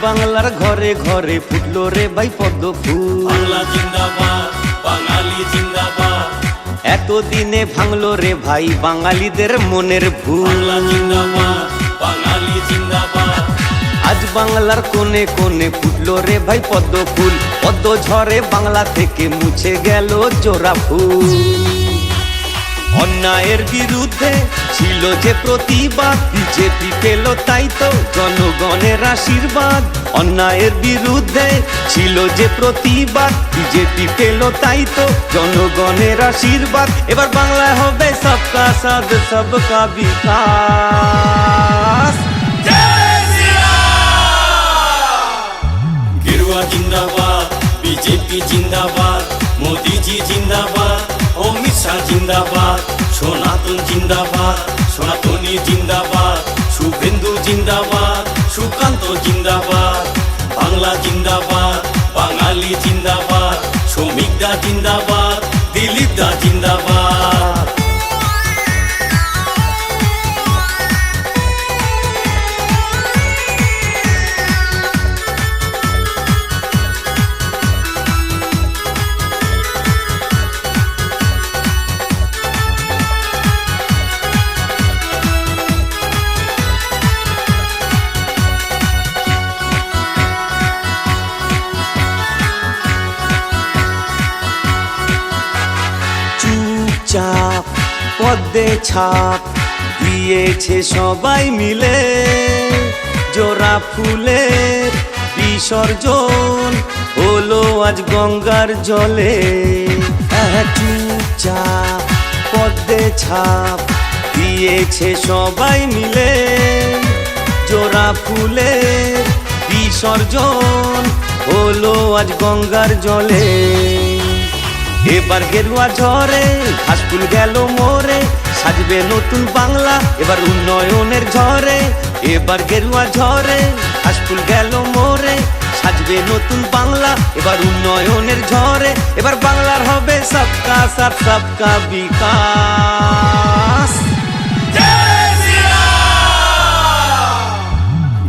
বাংলার ঘরে ঘরে ফুটলো রে ভাই পদ্ম ফুল। বাংলা জিন্দাবাদ, বাঙালি জিন্দাবাদ। এতদিনে ভাঙলো রে ভাই বাঙালিদের মনের ভুল। বাংলা জিন্দাবাদ, বাঙালি জিন্দাবাদ। আজ বাংলার কোণে কোণে ফুটলো রে ভাই পদ্ম ফুল। পদ্ম ঝরে বাংলা থেকে মুছে গেল জোড়া ফুল। অন্যায়ের বিরুদ্ধে ছিল যে প্রতিবাদ, বিজেপি পেল তাই তো জনগণের আশীর্বাদ। অন্যায়ের বিরুদ্ধে ছিল যে প্রতিবাদ, বিজেপি পেল তাই তো জনগণের আশীর্বাদ। এবার বাংলায় হবে সবকা সাথ সবকা বিকাশ। গেরুয়া জিন্দাবাদ, বিজেপি জিন্দাবাদ, মোদিজি জিন্দাবাদ, অমিত শাহ জিন্দাবাদ, সনাতন জিন্দাবাদ, সনাতনী জিন্দাবাদ, শুভেন্দু জিন্দাবাদ, সুকান্ত জিন্দাবাদ। বাংলা জিন্দাবাদ, বাঙালি জিন্দাবাদ, শ্রমিক দা জিন্দাবাদ, দিলীপ দা জিন্দাবাদ। চাপ পদ্মে ছাপ দিয়েছে সবাই মিলে, জোড়া ফুলের বিসর্জন হলো আজ গঙ্গার জলে। চুপচাপ পদ্মে ছাপ দিয়েছে সবাই মিলে, জোড়া ফুলের বিসর্জন হলো আজ গঙ্গার জলে। এবার গেরুয়া ঝরে ঘাস ফুল গেল মোরে, সাজবে নতুন বাংলা এবার উন্নয়নের ঝরে। এবার গেরুয়া ঝরে ঘাস ফুল গেল মোরে, সাজবে নতুন বাংলা এবার উন্নয়নের ঝরে। এবার বাংলার হবে সবকা সাথ সবকা বিকাশ।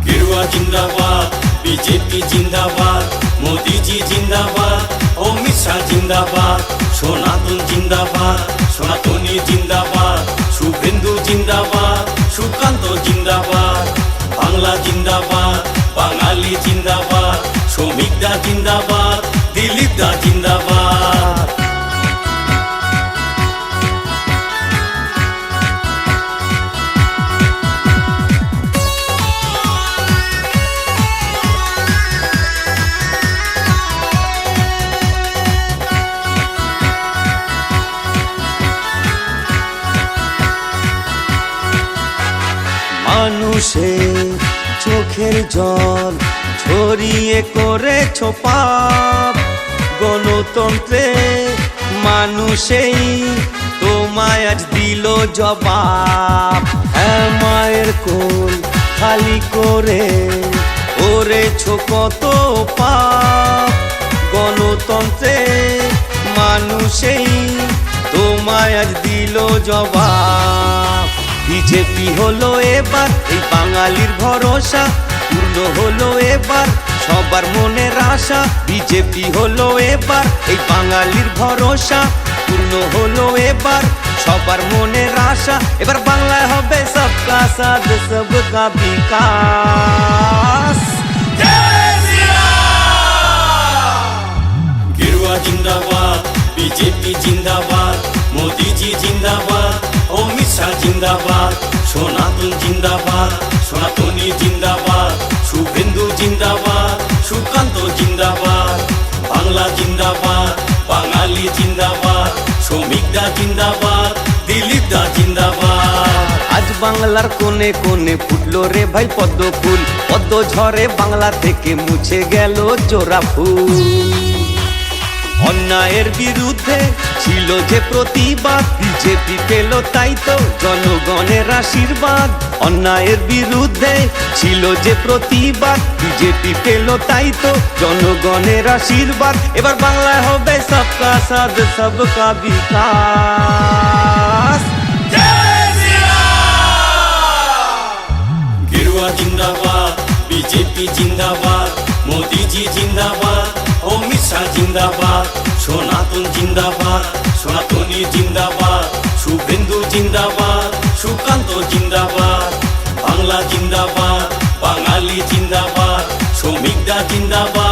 গেরুয়া জিন্দাবাদ, বিজেপি জিন্দাবাদ, মোদিজি জিন্দাবাদ, অমিত শাহ জিন্দাবাদ, সনাতন জিন্দাবাদ, সনাতনী জিন্দাবাদ, শুভেন্দু জিন্দাবাদ, সুকান্ত জিন্দাবাদ। বাংলা জিন্দাবাদ, বাঙালি জিন্দাবাদ, শ্রমিক দা জিন্দাবাদ, দিলীপ দা জিন্দাবাদ। মানুষের চোখের জল ছড়িয়ে করেছ পাপ, গণতন্ত্রে মানুষেই তোমায় আজ দিল জবাব। হ্যাঁ, মায়ের কোল খালি করে করেছ কত পাপ, গণতন্ত্রে মানুষেই তোমায় আজ দিল জবাব। বিজেপি হলো এবার এই বাঙালির ভরসা, পূর্ণ হলো এবার সবার মনের আশা। বিজেপি হলো এবার এই বাঙালির ভরসা, পূর্ণ হলো এবার সবার মনের আশা। এবার বাংলায় হবে সবকা সাথ সবকা বিকাশ। গেরুয়া জিন্দাবাদ, বিজেপি জিন্দাবাদ, মোদিজি জিন্দাবাদ, অমিত শাহ জিন্দাবাদ, সনাতন জিন্দাবাদ, সনাতনী জিন্দাবাদ, শুভেন্দু জিন্দাবাদ, সুকান্ত জিন্দাবাদ। বাংলা জিন্দাবাদ, বাঙালি জিন্দাবাদ, শ্রমিক দা জিন্দাবাদ, দিলীপ দা জিন্দাবাদ। আজ বাংলার কোণে কোণে ফুটলো রে ভাই পদ্ম ফুল। পদ্ম ঝরে বাংলা থেকে মুছে গেল জোড়া ফুল। অন্যায়ের বিরুদ্ধে ছিল যে প্রতিবাদ, বিজেপি পেল তাই তো জনগণের আশীর্বাদ। অন্যায়ের বিরুদ্ধে ছিল যে প্রতিবাদ, বিজেপি পেল তাই তো জনগণের আশীর্বাদ। এবার বাংলায় হবে সবকা সাথ সবকা বিকাশ। গেরুয়া জিন্দাবাদ, বিজেপি জিন্দাবাদ, মোদিজি জিন্দাবাদ, অমিত শাহ জিন্দাবাদ, সনাতন জিন্দাবাদ, সনাতনী জিন্দাবাদ, শুভেন্দু জিন্দাবাদ, সুকান্ত জিন্দাবাদ, বাংলা জিন্দাবাদ, বাঙালি জিন্দাবাদ, শ্রমিকরা জিন্দাবাদ।